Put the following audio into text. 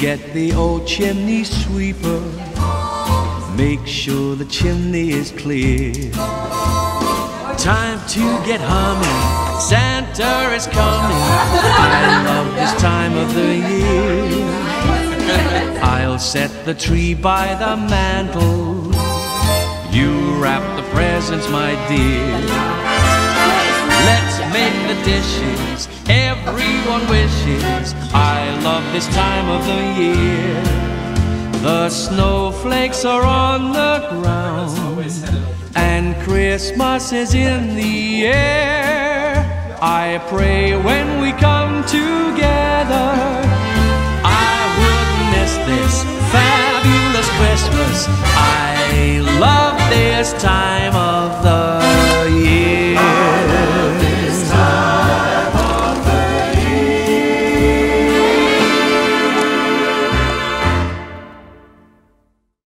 Get the old chimney sweeper, make sure the chimney is clear. Time to get humming, Santa is coming. I love this time of the year. I'll set the tree by the mantle, you wrap the presents, my dear. Let's make the dishes, everyone wishes. I love this time of the year. The snowflakes are on the ground, and Christmas is in the air. I pray when we come together, I wouldn't miss this fabulous Christmas. I love this time